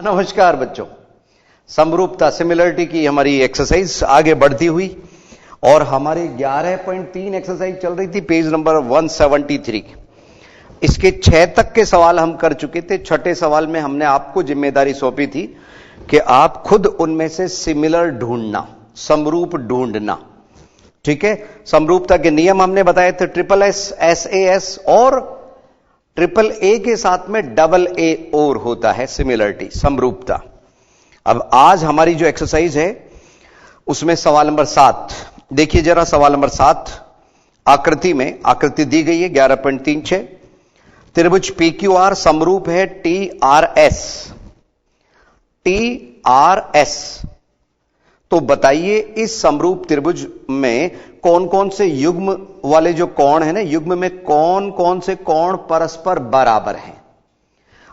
नमस्कार बच्चों, समरूपता सिमिलरिटी की हमारी एक्सरसाइज आगे बढ़ती हुई और हमारी 11.3 एक्सरसाइज चल रही थी, पेज नंबर 173। इसके 6 तक के सवाल हम कर चुके थे। छठे सवाल में हमने आपको जिम्मेदारी सौंपी थी कि आप खुद उनमें से सिमिलर ढूंढना, समरूप ढूंढना। ठीक है, समरूपता के नियम हमने बताए थे, SSS, SAS और AA के साथ में AA और होता है सिमिलरिटी, समरूपता। अब आज हमारी जो एक्सरसाइज है उसमें सवाल नंबर 7 देखिए जरा। सवाल नंबर 7 आकृति में, आकृति दी गई है 11.36। त्रिभुज PQR समरूप है TRS। तो बताइए इस समरूप त्रिभुज में कौन कौन से युग्म वाले जो कोण है ना, युग्म में कौन कौन से कोण परस्पर बराबर हैं।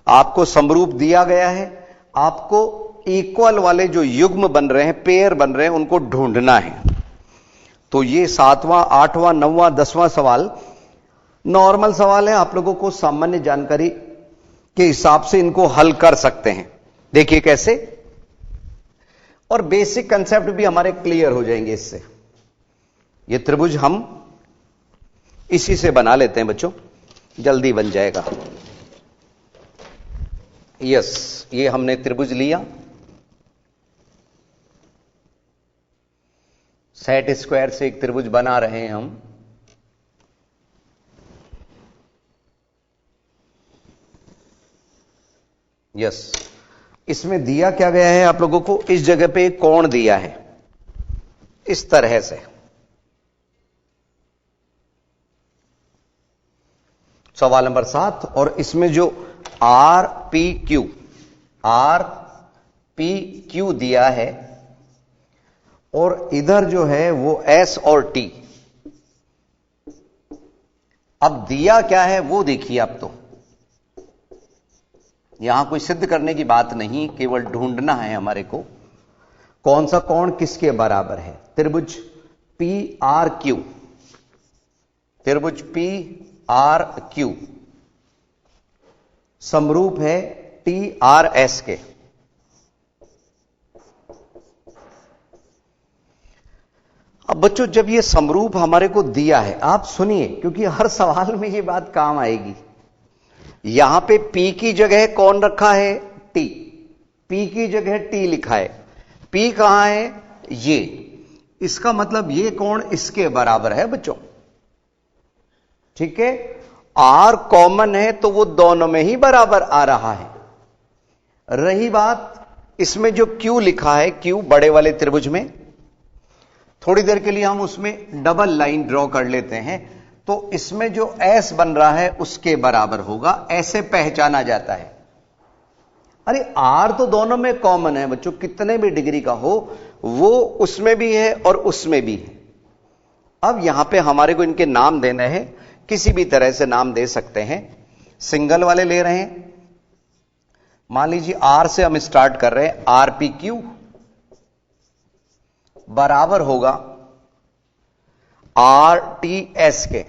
आपको समरूप दिया गया है, आपको इक्वल वाले जो युग्म बन रहे हैं, पेयर बन रहे हैं, उनको ढूंढना है। तो ये 7वां, 8वां, 9वां, 10वां सवाल नॉर्मल सवाल है, आप लोगों को सामान्य जानकारी के हिसाब से इनको हल कर सकते हैं। देखिए कैसे, और बेसिक कंसेप्ट भी हमारे क्लियर हो जाएंगे इससे। ये त्रिभुज हम इसी से बना लेते हैं बच्चों, जल्दी बन जाएगा। यस, ये हमने त्रिभुज लिया, सेट स्क्वायर से एक त्रिभुज बना रहे हैं हम। यस, इसमें दिया क्या गया है आप लोगों को, इस जगह पे एक कोण दिया है इस तरह से। सवाल नंबर 7, और इसमें जो RPQ दिया है और इधर जो है वो S और T। अब दिया क्या है वो देखिए। अब तो यहां कोई सिद्ध करने की बात नहीं, केवल ढूंढना है हमारे को कौन सा कोण किसके बराबर है। त्रिभुज PRQ, त्रिभुज PRQ समरूप है TRS के। अब बच्चों जब ये समरूप हमारे को दिया है, आप सुनिए क्योंकि हर सवाल में ये बात काम आएगी। यहां पे P की जगह कौन रखा है, T। P की जगह T लिखा है। P कहां है, ये। इसका मतलब ये कोण इसके बराबर है बच्चों। ठीक है, R कॉमन है तो वो दोनों में ही बराबर आ रहा है। रही बात इसमें जो Q लिखा है, Q बड़े वाले त्रिभुज में, थोड़ी देर के लिए हम उसमें डबल लाइन ड्रॉ कर लेते हैं। तो इसमें जो S बन रहा है उसके बराबर होगा, ऐसे पहचाना जाता है। अरे R तो दोनों में कॉमन है बच्चों, कितने भी डिग्री का हो वो उसमें भी है और उसमें भी है। अब यहां पे हमारे को इनके नाम देने हैं, किसी भी तरह से नाम दे सकते हैं। सिंगल वाले ले रहे हैं, मान लीजिए R से हम स्टार्ट कर रहे हैं। RPQ बराबर होगा RTS के,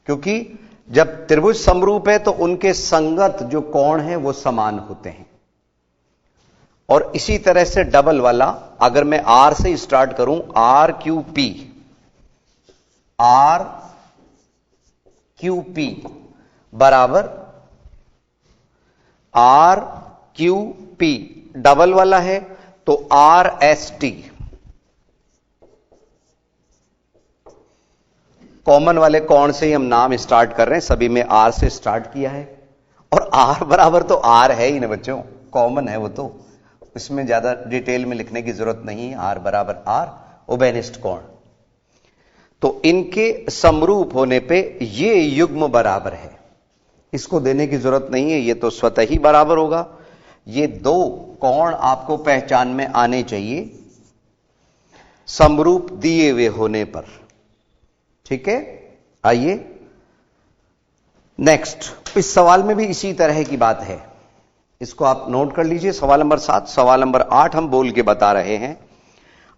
क्योंकि जब त्रिभुज समरूप है तो उनके संगत जो कोण हैं वो समान होते हैं। और इसी तरह से डबल वाला, अगर मैं R से स्टार्ट करूं, RQP बराबर RQP, डबल वाला है तो RST। कॉमन वाले कोण से ही हम नाम स्टार्ट कर रहे हैं, सभी में R से स्टार्ट किया है। और R बराबर तो R है ही ना बच्चों, कॉमन है वो तो, इसमें ज्यादा डिटेल में लिखने की जरूरत नहीं है। R बराबर R, उभयनिष्ठ कोण। तो इनके समरूप होने पे ये युग्म बराबर है, इसको देने की जरूरत नहीं है, ये तो स्वतः ही बराबर होगा। ये दो कोण आपको पहचान में आने चाहिए समरूप दिए हुए होने पर। ठीक है, आइए नेक्स्ट। इस सवाल में भी इसी तरह की बात है, इसको आप नोट कर लीजिए। सवाल नंबर 7, सवाल नंबर 8 हम बोल के बता रहे हैं।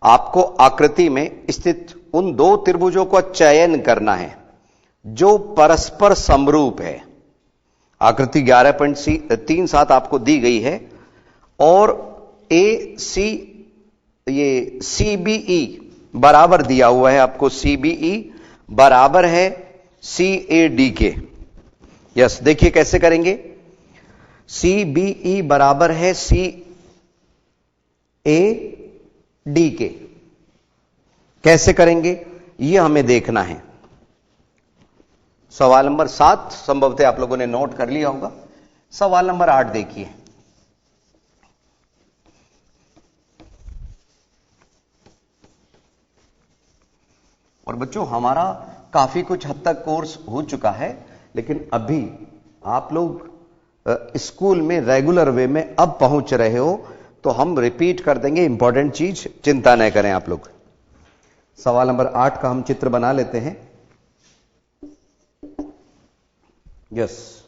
आपको आकृति में स्थित उन दो त्रिभुजों का चयन करना है जो परस्पर समरूप है। आकृति 11.37 आपको दी गई है और ए सी ये CBE बराबर दिया हुआ है आपको, CBE बराबर है CAD के। यस, देखिए कैसे करेंगे। CBE बराबर है CAD के, कैसे करेंगे ये हमें देखना है। सवाल नंबर 7 संभवतः आप लोगों ने नोट कर लिया होगा। सवाल नंबर 8 देखिए। और बच्चों हमारा काफी कुछ हद तक कोर्स हो चुका है, लेकिन अभी आप लोग स्कूल में रेगुलर वे में अब पहुंच रहे हो, तो हम रिपीट कर देंगे इंपॉर्टेंट चीज, चिंता न करें आप लोग। सवाल नंबर 8 का हम चित्र बना लेते हैं। यस,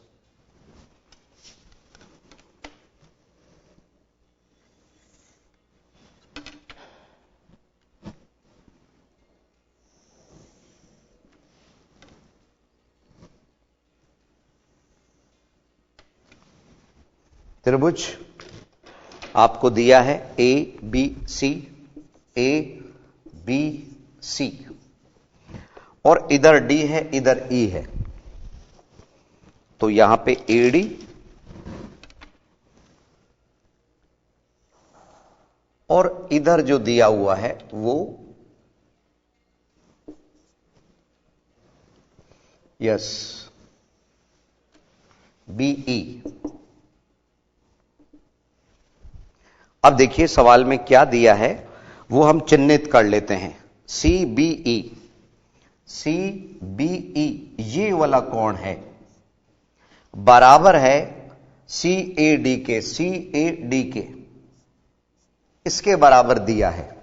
त्रिभुज आपको दिया है ABC, ABC और इधर D है, इधर E है, तो यहां पे AD और इधर जो दिया हुआ है वो यस BE। अब देखिए सवाल में क्या दिया है वो हम चिन्हित कर लेते हैं। CBE, CBE ये वाला कोण है, बराबर है CAD के, CAD के, इसके बराबर दिया है।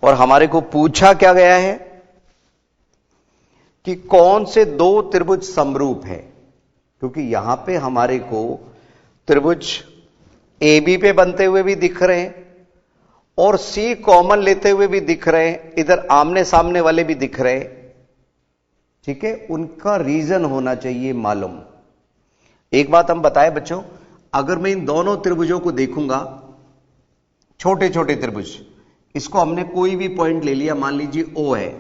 और हमारे को पूछा क्या गया है कि कौन से दो त्रिभुज समरूप है, क्योंकि यहां पे हमारे को त्रिभुज AB पे बनते हुए भी दिख रहे हैं और C कॉमन लेते हुए भी दिख रहे हैं, इधर आमने सामने वाले भी दिख रहे हैं। ठीक है, उनका रीजन होना चाहिए मालूम। एक बात हम बताएं बच्चों, अगर मैं इन दोनों त्रिभुजों को देखूंगा, छोटे छोटे त्रिभुज, इसको हमने कोई भी पॉइंट ले लिया, मान लीजिए O है,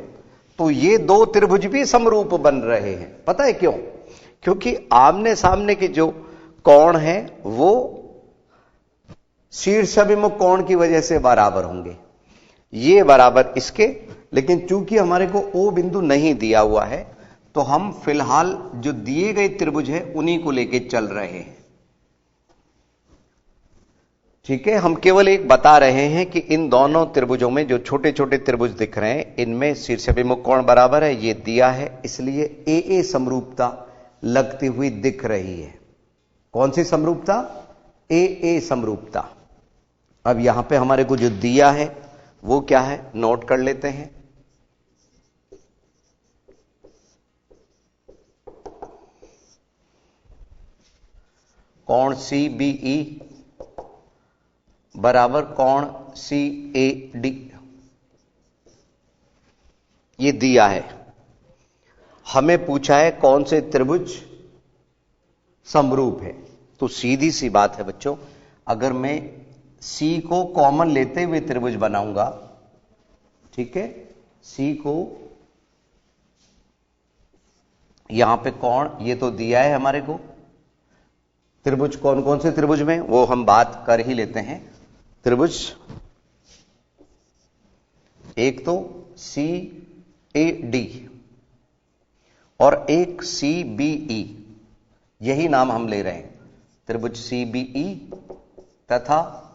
तो ये दो त्रिभुज भी समरूप बन रहे हैं। पता है क्यों? क्योंकि आमने सामने के जो कोण है वो शीर्षाभिमुख कोण की वजह से बराबर होंगे, ये बराबर इसके। लेकिन चूंकि हमारे को O बिंदु नहीं दिया हुआ है, तो हम फिलहाल जो दिए गए त्रिभुज है उन्हीं को लेके चल रहे हैं। ठीक है, हम केवल एक बता रहे हैं कि इन दोनों त्रिभुजों में जो छोटे छोटे त्रिभुज दिख रहे हैं, इनमें शीर्षाभिमुख कोण बराबर है, ये दिया है, इसलिए AA समरूपता लगती हुई दिख रही है। कौन सी समरूपता? AA समरूपता। अब यहां पे हमारे को जो दिया है वो क्या है, नोट कर लेते हैं। कोण CBE बराबर कोण CAD, ये दिया है। हमें पूछा है कौन से त्रिभुज समरूप है, तो सीधी सी बात है बच्चों, अगर मैं C को कॉमन लेते हुए त्रिभुज बनाऊंगा, ठीक है, C को यहां पे कोण ये तो दिया है हमारे को। त्रिभुज कौन कौन से त्रिभुज में वो हम बात कर ही लेते हैं। त्रिभुज एक तो CAD और एक CBE, यही नाम हम ले रहे हैं, त्रिभुज CBE तथा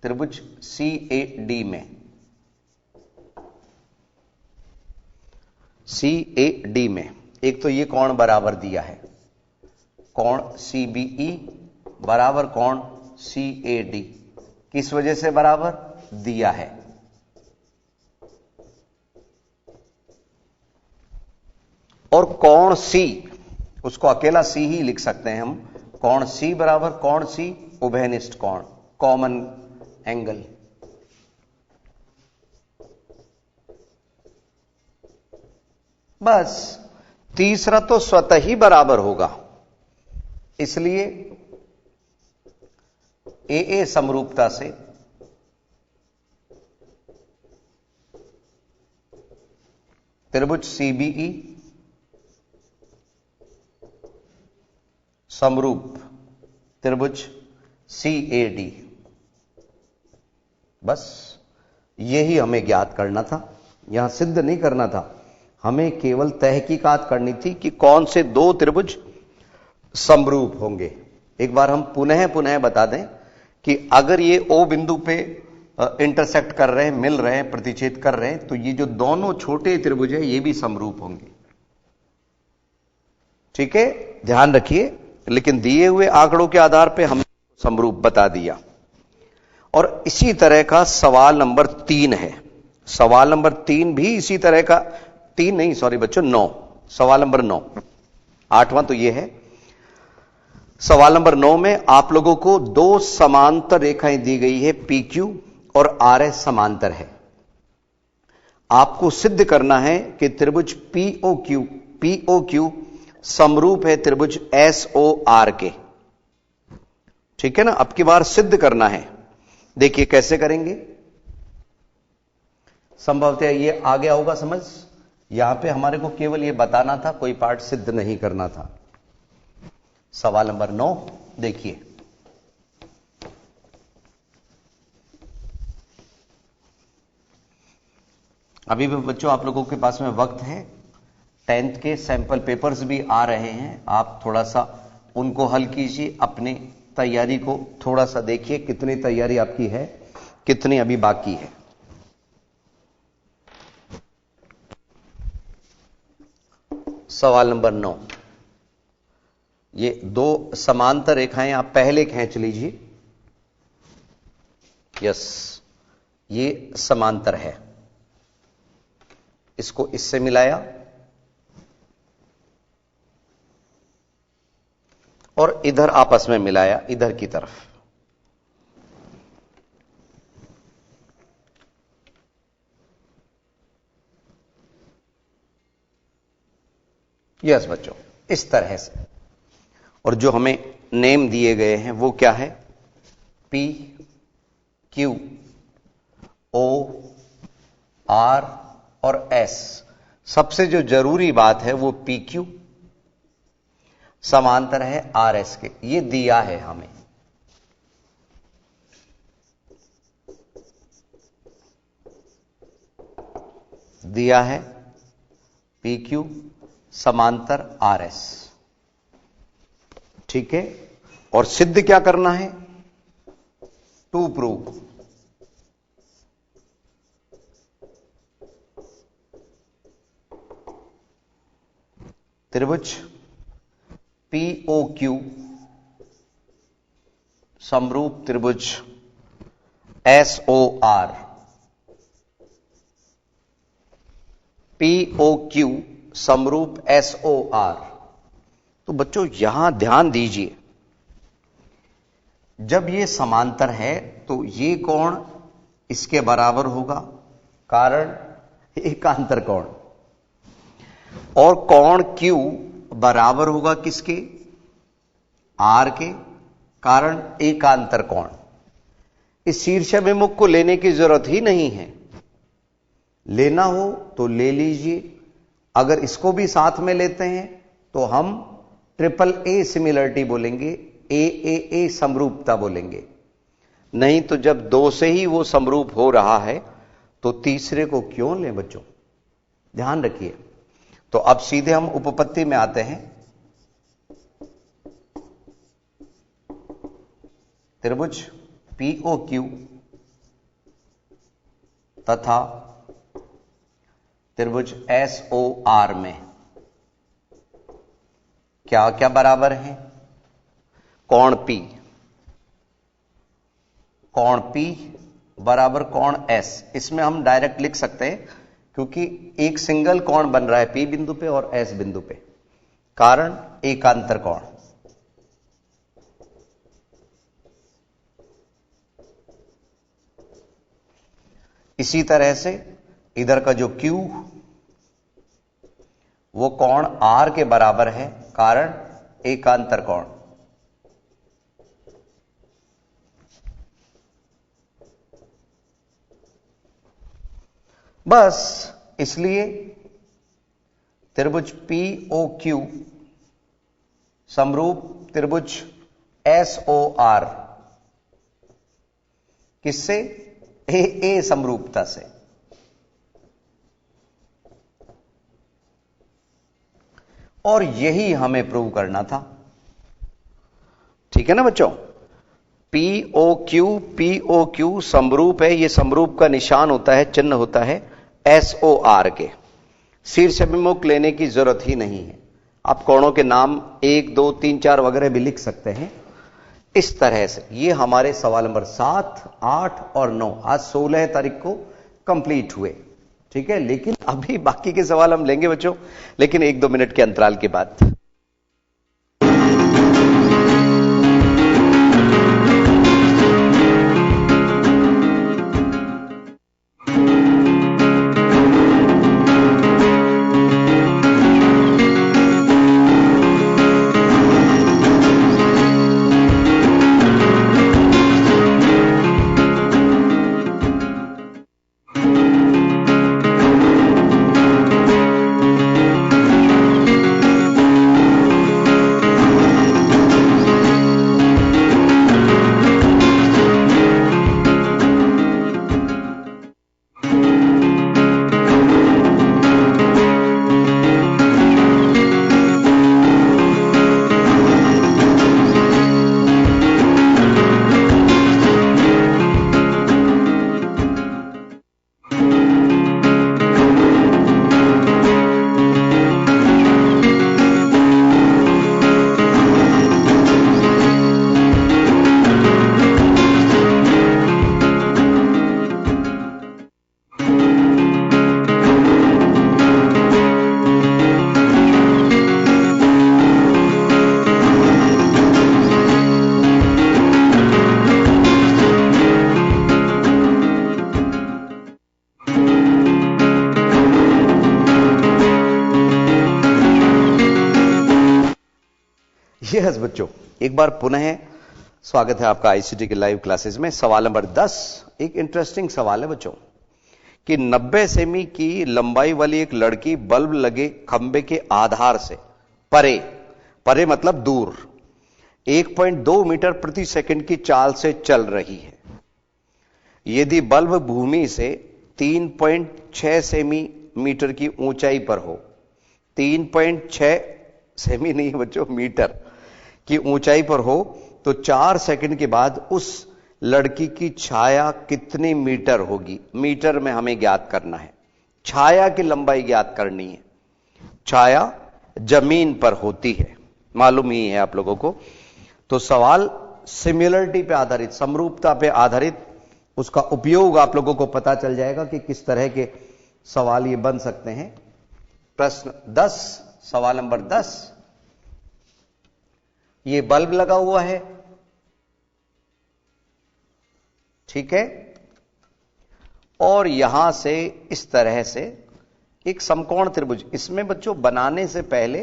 त्रिभुज CAD में, CAD में एक तो ये कोण बराबर दिया है, कोण CBE बराबर कोण CAD, किस वजह से बराबर दिया है? और कोण C, उसको अकेला C ही लिख सकते हैं हम, कोण C बराबर कोण C उभयनिष्ठ कोण, कॉमन एंगल। बस तीसरा तो स्वतः ही बराबर होगा, इसलिए ए समरूपता से त्रिभुज सीबीई समरूप त्रिभुज सीएडी। बस यही हमें ज्ञात करना था, यहां सिद्ध नहीं करना था, हमें केवल तहकीकात करनी थी कि कौन से दो त्रिभुज समरूप होंगे। एक बार हम पुनः बता दें कि अगर ये ओ बिंदु पे इंटरसेक्ट कर रहे हैं, मिल रहे हैं, प्रतिच्छेद कर रहे हैं, तो ये जो दोनों छोटे त्रिभुज है ये भी समरूप होंगे। ठीक है, ध्यान रखिए। लेकिन दिए हुए आंकड़ों के आधार पे हमने समरूप बता दिया। और इसी तरह का सवाल नंबर 3 है। सवाल नंबर 3 भी इसी तरह का, 3 नहीं, सॉरी बच्चों, 9, सवाल नंबर 9, 8वां तो ये है। सवाल नंबर 9 में आप लोगों को दो समांतर रेखाएं दी गई है, PQ और RS समांतर है। आपको सिद्ध करना है कि त्रिभुज POQ समरूप है त्रिभुज SOR के। ठीक है ना, अब की बार सिद्ध करना है। देखिए कैसे करेंगे। संभवतः ये आ गया होगा समझ। यहां पे हमारे को केवल ये बताना था, कोई पार्ट सिद्ध नहीं करना था। सवाल नंबर 9 देखिए। अभी भी बच्चों आप लोगों के पास में वक्त है, 10th के सैंपल पेपर्स भी आ रहे हैं, आप थोड़ा सा उनको हल कीजिए, अपनी तैयारी को थोड़ा सा देखिए, कितनी तैयारी आपकी है, कितनी अभी बाकी है। सवाल नंबर 9, ये दो समांतर रेखाएं आप पहले खींच लीजिए। यस, ये समांतर है, इसको इससे मिलाया और इधर आपस में मिलाया, इधर की तरफ। यस बच्चों, इस तरह से। और जो हमें नेम दिए गए हैं वो क्या है, P, Q, O, R और S। सबसे जो जरूरी बात है वो PQ समांतर है RS के, ये दिया है हमें। दिया है PQ समांतर RS। ठीक है, और सिद्ध क्या करना है, टू प्रूव। त्रिभुज POQ समरूप त्रिभुज SOR। POQ समरूप SOR। तो बच्चों यहां ध्यान दीजिए, जब ये समांतर है तो ये कोण इसके बराबर होगा, कारण एकांतर कोण, और कोण Q बराबर होगा किसके, R के, कारण एकांतर कोण। इस शीर्षाभिमुख को लेने की जरूरत ही नहीं है, लेना हो तो ले लीजिए। अगर इसको भी साथ में लेते हैं तो हम AAA सिमिलरिटी बोलेंगे, AAA समरूपता बोलेंगे। नहीं तो जब दो से ही वो समरूप हो रहा है तो तीसरे को क्यों लें बच्चों, ध्यान रखिए। तो अब सीधे हम उपपत्ति में आते हैं। त्रिभुज POQ तथा त्रिभुज SOR में क्या क्या बराबर है, कोण P, कोण P बराबर कोण S। इसमें हम डायरेक्ट लिख सकते हैं क्योंकि एक सिंगल कोण बन रहा है P बिंदु पे और S बिंदु पे, कारण एकांतर कोण। इसी तरह से इधर का जो Q वो कोण R के बराबर है, कारण एकांतर कोण। बस इसलिए त्रिभुज POQ समरूप त्रिभुज SOR किससे? ए समरूपता से। और यही हमें प्रूव करना था। ठीक है ना बच्चों? POQ समरूप है। यह समरूप का निशान होता है, चिन्ह होता है SOR के। शीर्ष अभिमुख लेने की जरूरत ही नहीं है। आप कोणों के नाम 1, 2, 3, 4 वगैरह भी लिख सकते हैं इस तरह से। ये हमारे सवाल नंबर 7, 8 और 9 आज 16 तारीख को कंप्लीट हुए। ठीक है, लेकिन अभी बाकी के सवाल हम लेंगे बच्चों, लेकिन 1-2 मिनट के अंतराल के बाद। यस बच्चों, एक बार पुनः स्वागत है आपका आईसीटी के लाइव क्लासेस में। सवाल नंबर 10 एक इंटरेस्टिंग सवाल है बच्चों कि 90 सेमी की लंबाई वाली एक लड़की बल्ब लगे खंबे के आधार से परे मतलब दूर 1.2 मीटर प्रति सेकंड की चाल से चल रही है। यदि बल्ब भूमि से 3.6 सेमीमीटर की ऊंचाई पर हो, 3.6 सेमी नहीं बच्चों, मीटर की ऊंचाई पर हो, तो 4 सेकंड के बाद उस लड़की की छाया कितनी मीटर होगी? मीटर में हमें ज्ञात करना है। छाया की लंबाई ज्ञात करनी है। छाया जमीन पर होती है, मालूम ही है आप लोगों को। तो सवाल सिमिलरिटी पे आधारित, समरूपता पे आधारित, उसका उपयोग आप लोगों को पता चल जाएगा कि किस तरह के सवाल ये बन सकते हैं। प्रश्न 10, सवाल नंबर 10, ये बल्ब लगा हुआ है, ठीक है, और यहां से इस तरह से एक समकोण त्रिभुज, इसमें बच्चों बनाने से पहले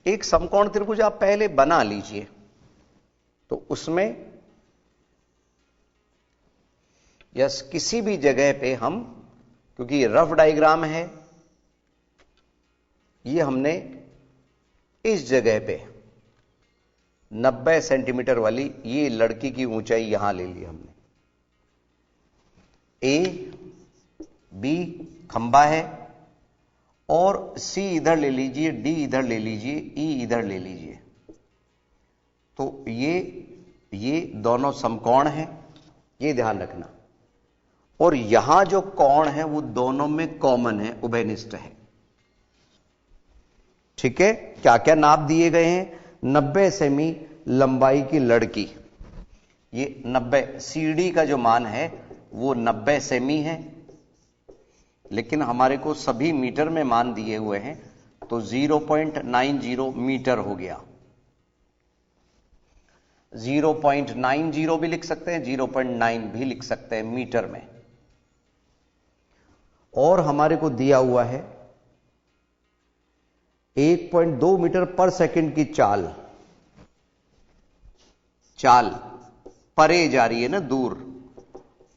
एक समकोण त्रिभुज आप पहले बना लीजिए। तो उसमें यस किसी भी जगह पे हम, क्योंकि ये रफ डायग्राम है, ये हमने इस जगह पे 90 सेंटीमीटर वाली ये लड़की की ऊंचाई यहां ले ली हमने। ए बी खंबा है और सी इधर ले लीजिए, डी इधर ले लीजिए, ई इधर ले लीजिए। तो ये दोनों समकोण हैं, ये ध्यान रखना। और यहां जो कोण है वो दोनों में कॉमन है, उभयनिष्ठ है। ठीक है, क्या क्या नाप दिए गए हैं? 90 सेमी लंबाई की लड़की, ये 90 सीडी का जो मान है वो 90 सेमी है, लेकिन हमारे को सभी मीटर में मान दिए हुए हैं, तो 0.90 मीटर हो गया। 0.90 भी लिख सकते हैं, 0.9 भी लिख सकते हैं मीटर में। और हमारे को दिया हुआ है 1.2 मीटर पर सेकंड की चाल परे जा रही है ना, दूर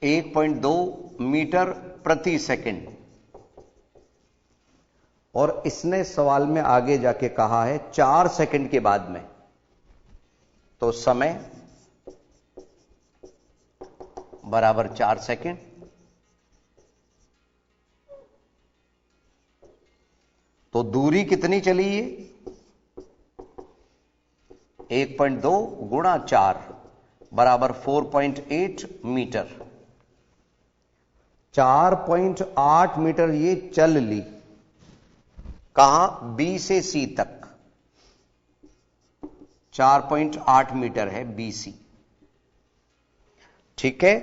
1.2 मीटर प्रति सेकंड, और इसने सवाल में आगे जाके कहा है 4 सेकंड के बाद में, तो समय बराबर 4 सेकंड। तो दूरी कितनी चली है? 1.2 गुणा 4 बराबर 4.8 मीटर। 4.8 मीटर ये चल ली। कहां? बी से सी तक 4.8 मीटर है बी सी। ठीक है,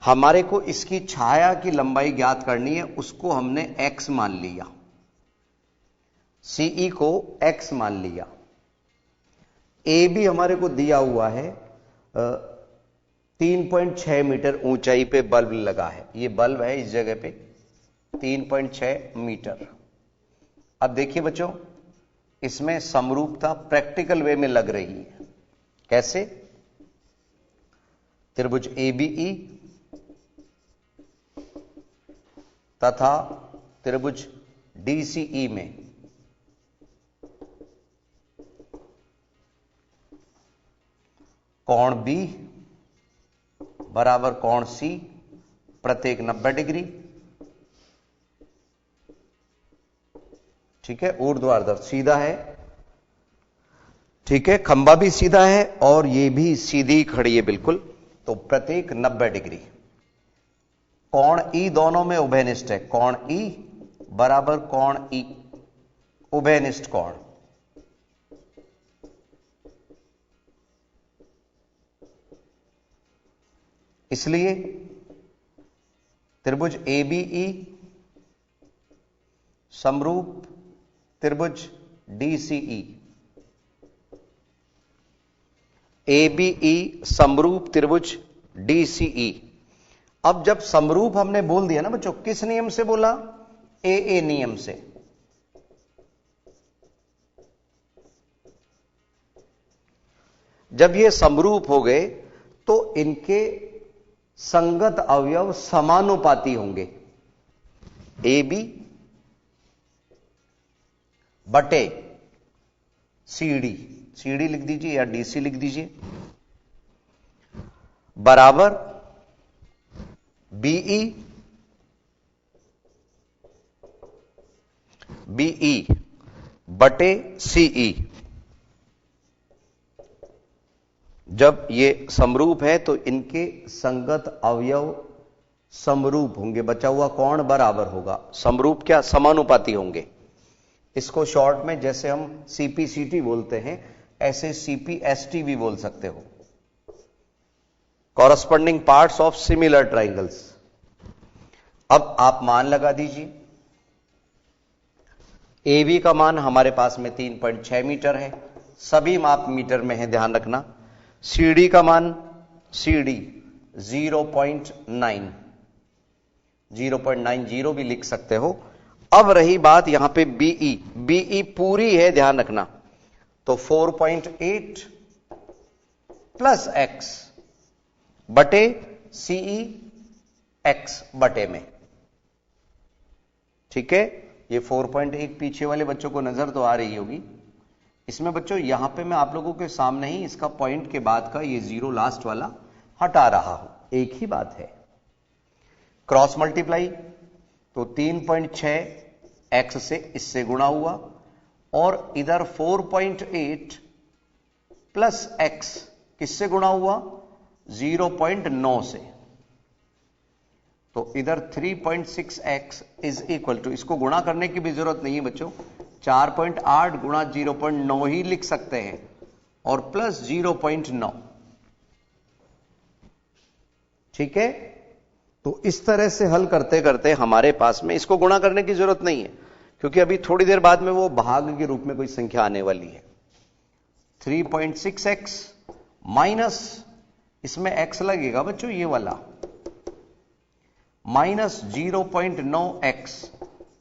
हमारे को इसकी छाया की लंबाई ज्ञात करनी है, उसको हमने x मान लिया, सीई को x मान लिया। ए भी हमारे को दिया हुआ है 3.6 मीटर ऊंचाई पे बल्ब लगा है, ये बल्ब है इस जगह पे 3.6 मीटर। अब देखिए बच्चों, इसमें समरूपता प्रैक्टिकल वे में लग रही है। कैसे? त्रिभुज एबीई तथा त्रिभुज डीसीई में कोण बी बराबर कोण सी प्रत्येक 90 डिग्री। ठीक है, ऊर्ध्वाधर सीधा है। ठीक है, खंबा भी सीधा है और ये भी सीधी खड़ी है बिल्कुल, तो प्रत्येक 90 डिग्री। कोण ई दोनों में उभयनिष्ठ है, कोण ई बराबर कोण ई, उभयनिष्ठ कोण। इसलिए त्रिभुज एबीई समरूप त्रिभुज डीसीई, एबीई समरूप त्रिभुज डीसीई। अब जब समरूप हमने बोल दिया ना बच्चों, किस नियम से बोला? ए नियम से। जब ये समरूप हो गए तो इनके संगत अवयव समानुपाती होंगे। ए बी बटे सीडी, सीडी लिख दीजिए या डीसी लिख दीजिए, बराबर बीई बीई बटे सीई। जब ये समरूप है तो इनके संगत अवयव समरूप होंगे, बचा हुआ कोण बराबर होगा। समरूप क्या? समानुपाती होंगे। इसको शॉर्ट में जैसे हम सीपीसीटी बोलते हैं, ऐसे सीपीएसटी भी बोल सकते हो, corresponding parts of similar triangles. अब आप मान लगा दीजिए। एबी का मान हमारे पास में 3.6 मीटर है, सभी माप मीटर में है, ध्यान रखना। सीडी का मान, सीडी 0.9, 0.90 भी लिख सकते हो। अब रही बात यहां पे बीई, बीई पूरी है, ध्यान रखना, तो 4.8 प्लस एक्स बटे सीई एक्स बटे में। ठीक है, ये 4.8 पीछे वाले बच्चों को नजर तो आ रही होगी। इसमें बच्चों यहां पे मैं आप लोगों के सामने ही इसका पॉइंट के बाद का ये 0 लास्ट वाला हटा रहा हूं, एक ही बात है। क्रॉस मल्टीप्लाई, तो 3.6 एक्स से इससे गुणा हुआ और इधर 4.8 प्लस एक्स किससे गुणा हुआ? 0.9 से। तो इधर 3.6x इज इक्वल टू, इसको गुणा करने की भी जरूरत नहीं है बच्चों, 4.8 गुणा 0.9 ही लिख सकते हैं और प्लस 0.9। ठीक है, तो इस तरह से हल करते करते हमारे पास में इसको गुणा करने की जरूरत नहीं है, क्योंकि अभी थोड़ी देर बाद में वो भाग के रूप में कोई संख्या आने वाली है। 3.6x माइनस, इसमें x लगेगा बच्चों ये वाला, माइनस 0.9x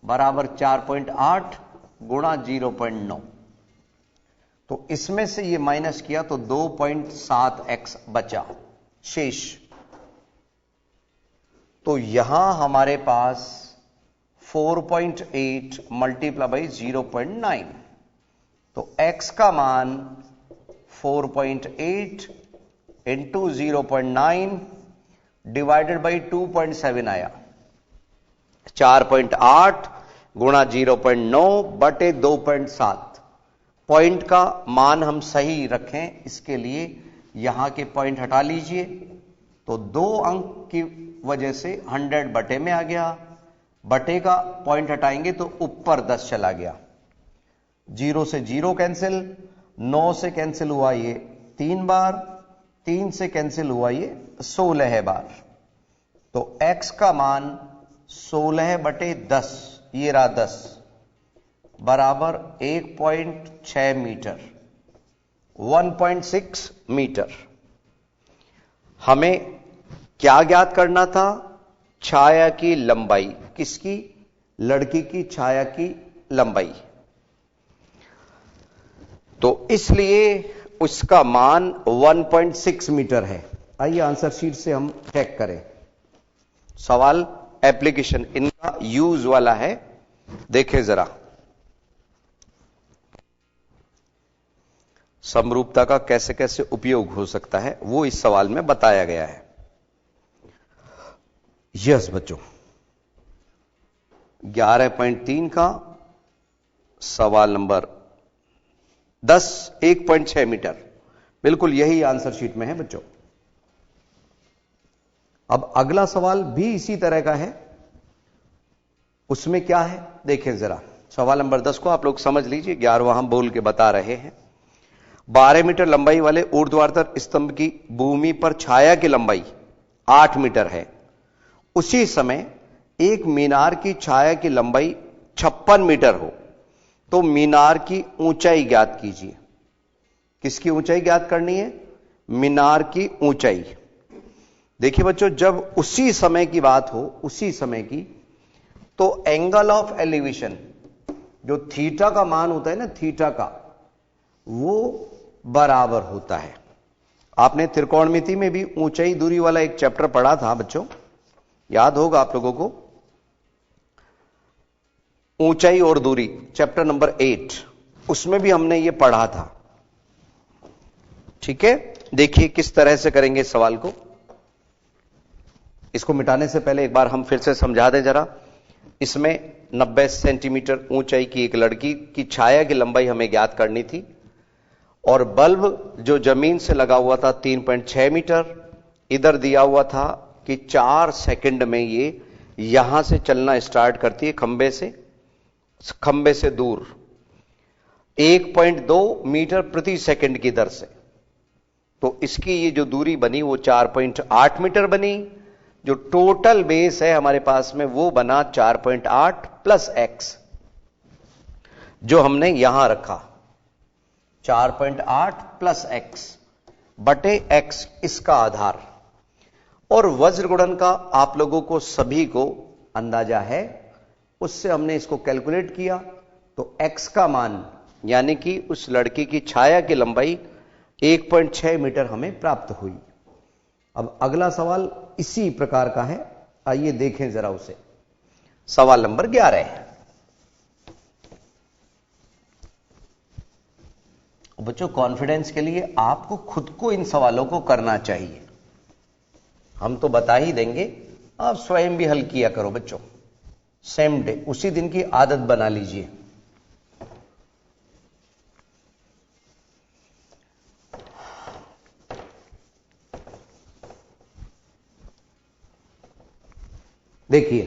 बराबर 4.8 गुणा 0.9। तो इसमें से ये माइनस किया तो 2.7x बचा शेष। तो यहां हमारे पास 4.8 मल्टीप्लाई बाई 0.9, तो x का मान 4.8 इंटू 0.9 डिवाइडेड बाई 2.7 आया। 4.8 गुणा 0.9 बटे 2.7। पॉइंट का मान हम सही रखें, इसके लिए यहां के पॉइंट हटा लीजिए, तो 2 अंक की वजह से 100 बटे में आ गया। बटे का पॉइंट हटाएंगे तो ऊपर 10 चला गया। 0 से 0 कैंसिल, 9 से कैंसिल हुआ ये 3 बार, 3 से कैंसिल हुआ ये 16 बार। तो x का मान 16 बटे 10, ये रहा 10, बराबर 1.6 मीटर, 1.6 मीटर। हमें क्या ज्ञात करना था? छाया की लंबाई। किसकी? लड़की की छाया की लंबाई। तो इसलिए उसका मान 1.6 मीटर है। आइए आंसर शीट से हम चेक करें। सवाल एप्लीकेशन इनका यूज वाला है, देखें जरा। समरूपता का कैसे कैसे उपयोग हो सकता है वो इस सवाल में बताया गया है। यस बच्चों, 11.3 का सवाल नंबर 10, 1.6 मीटर, बिल्कुल यही आंसर शीट में है बच्चों। अब अगला सवाल भी इसी तरह का है। उसमें क्या है देखें जरा। सवाल नंबर 10 को आप लोग समझ लीजिए, 11वां हम बोल के बता रहे हैं। 12 मीटर लंबाई वाले ऊर्ध्वाधर स्तंभ की भूमि पर छाया की लंबाई 8 मीटर है। उसी समय एक मीनार की छाया की लंबाई 56 मीटर हो, तो मीनार की ऊंचाई ज्ञात कीजिए। किसकी ऊंचाई ज्ञात करनी है? मीनार की ऊंचाई। देखिए बच्चों, जब उसी समय की बात हो, उसी समय की, तो एंगल ऑफ एलिवेशन, जो थीटा का मान होता है ना, थीटा का, वो बराबर होता है। आपने त्रिकोणमिति में भी ऊंचाई दूरी वाला एक चैप्टर पढ़ा था बच्चों, याद होगा आप लोगों को। ऊंचाई और दूरी, चैप्टर नंबर 8, उसमें भी हमने ये पढ़ा था। ठीक है, देखिए किस तरह से करेंगे इस सवाल को। इसको मिटाने से पहले एक बार हम फिर से समझा दें जरा। इसमें 90 सेंटीमीटर ऊंचाई की एक लड़की की छाया की लंबाई हमें ज्ञात करनी थी, और बल्ब जो जमीन से लगा हुआ था 3.6 मीटर। इधर दिया हुआ था कि 4 सेकंड में ये यहां से चलना स्टार्ट करती है, खंबे से दूर 1.2 मीटर प्रति सेकंड की दर से। तो इसकी ये जो दूरी बनी वो 4.8 मीटर बनी। जो टोटल बेस है हमारे पास में वो बना 4.8 प्लस एक्स, जो हमने यहां रखा 4.8 प्लस एक्स बटे एक्स, इसका आधार। और वज्र गुणन का आप लोगों को सभी को अंदाजा है, उससे हमने इसको कैलकुलेट किया, तो एक्स का मान यानी कि उस लड़की की छाया की लंबाई 1.6 मीटर हमें प्राप्त हुई। अब अगला सवाल इसी प्रकार का है, आइए देखें जरा उसे। सवाल नंबर 11 है। बच्चों, कॉन्फिडेंस के लिए आपको खुद को इन सवालों को करना चाहिए। हम तो बता ही देंगे, आप स्वयं भी हल किया करो बच्चों, सेम डे, उसी दिन की आदत बना लीजिए। देखिए,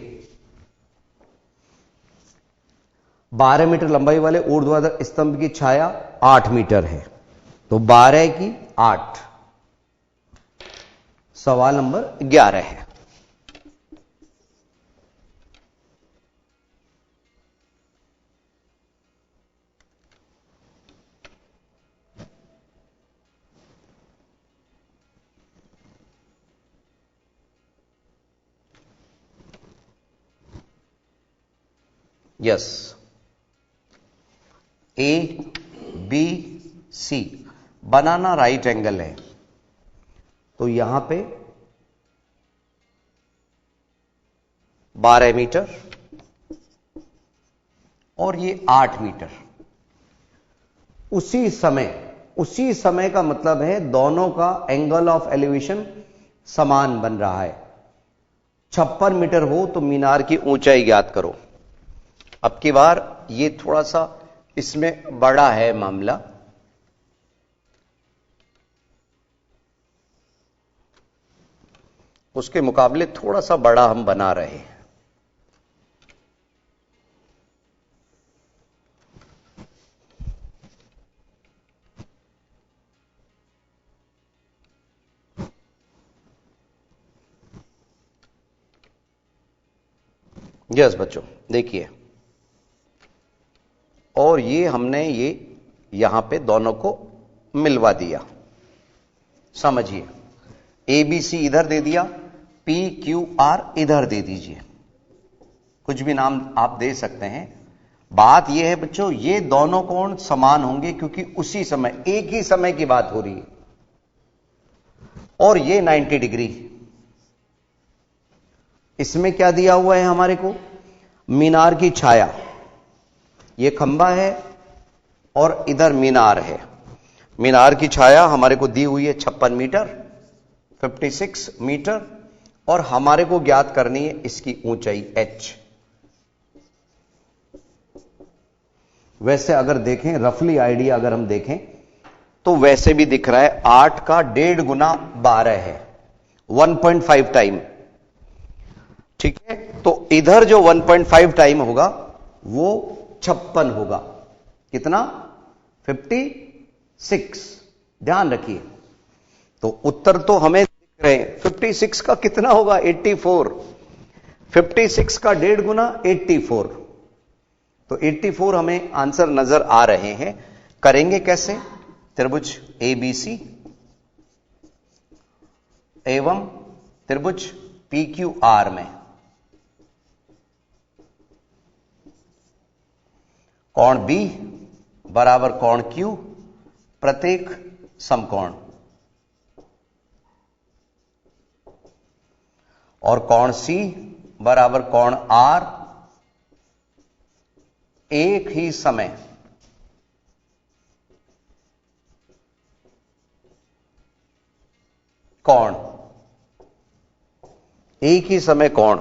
12 मीटर लंबाई वाले ऊर्ध्वाधर स्तंभ की छाया 8 मीटर है, तो 12 की 8। सवाल नंबर 11 है। यस, ए बी सी बनाना राइट एंगल है, तो यहां पे 12 मीटर और ये 8 मीटर। उसी समय का मतलब है दोनों का एंगल ऑफ एलिवेशन समान बन रहा है। 56 मीटर हो तो मीनार की ऊंचाई ज्ञात करो। अब की बार ये थोड़ा सा इसमें बड़ा है मामला, उसके मुकाबले थोड़ा सा बड़ा हम बना रहे हैं। यस बच्चों देखिए, और ये हमने ये यहां पे दोनों को मिलवा दिया। समझिए, ABC इधर दे दिया, PQR इधर दे दीजिए, कुछ भी नाम आप दे सकते हैं। बात यह है बच्चों, ये दोनों कोण समान होंगे क्योंकि उसी समय, एक ही समय की बात हो रही है। और ये 90 डिग्री। इसमें क्या दिया हुआ है हमारे को? मीनार की छाया। ये खंबा है और इधर मीनार है। मीनार की छाया हमारे को दी हुई है 56 मीटर, 56 मीटर, और हमारे को ज्ञात करनी है इसकी ऊंचाई h। वैसे अगर देखें, रफली आइडिया अगर हम देखें तो वैसे भी दिख रहा है 8 का 1.5 गुना 12 है, 1.5 टाइम। ठीक है, तो इधर जो 1.5 टाइम होगा वो 56 होगा। कितना? 56। ध्यान रखिए, तो उत्तर तो हमें दिख रहे हैं। 56 का कितना होगा? 84। 56 का 1.5 गुना 84, तो 84 हमें आंसर नजर आ रहे हैं। करेंगे कैसे? त्रिभुज ABC एवं त्रिभुज PQR में कोण B बराबर कोण Q प्रत्येक समकोण, और कोण C बराबर कोण R एक ही समय कोण, एक ही समय कोण।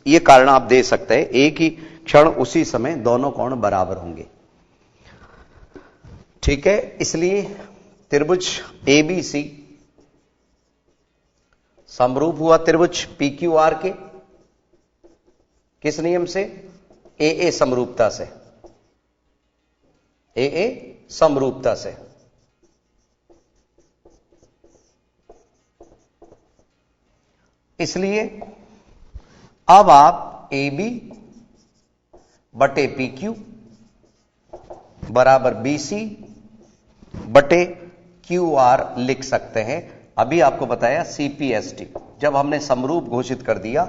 ये कारण आप दे सकते हैं, एक ही क्षण उसी समय दोनों कोण बराबर होंगे। ठीक है, इसलिए त्रिभुज ABC समरूप हुआ त्रिभुज PQR के किस नियम से? AA समरूपता से। AA समरूपता से। इसलिए अब आप AB बटे PQ बराबर BC बटे QR लिख सकते हैं। अभी आपको बताया CPST, जब हमने समरूप घोषित कर दिया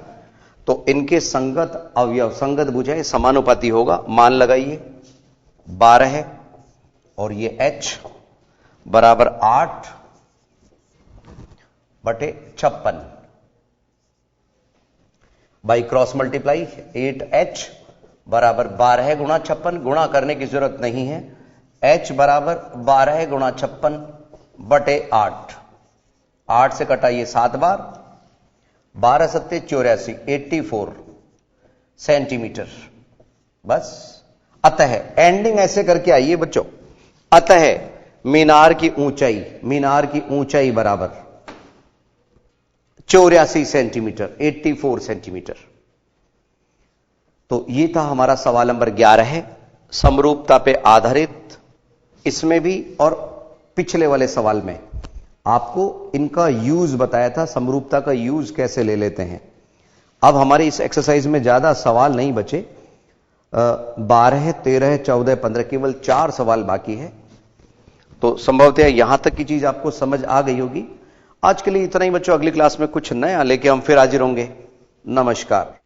तो इनके संगत अवयव, संगत भुजाएं समानुपाती होगा। मान लगाइए 12 है और ये H बराबर 8 बटे 56 बाई क्रॉस मल्टीप्लाई 8H बराबर 12 गुणा 56, गुणा करने की जरूरत नहीं है। H बराबर 12 गुणा 56 बटे 8, 8 से कटाइए 7 बार, 12 सत्ते 84, 84 सेंटीमीटर। बस, अतः एंडिंग ऐसे करके आइए बच्चों, अतः मीनार की ऊंचाई बराबर 84 सेंटीमीटर, 84 सेंटीमीटर। तो ये था हमारा सवाल नंबर 11 है, समरूपता पे आधारित। इसमें भी और पिछले वाले सवाल में आपको इनका यूज बताया था, समरूपता का यूज कैसे ले लेते हैं। अब हमारे इस एक्सरसाइज में ज्यादा सवाल नहीं बचे, 12, 13, 14, 15, केवल 4 सवाल बाकी है। तो संभवतः यहां तक की चीज आपको समझ आ गई होगी। आज के लिए इतना ही बच्चों, अगली क्लास में कुछ नया लेके हम फिर हाजिर होंगे। नमस्कार।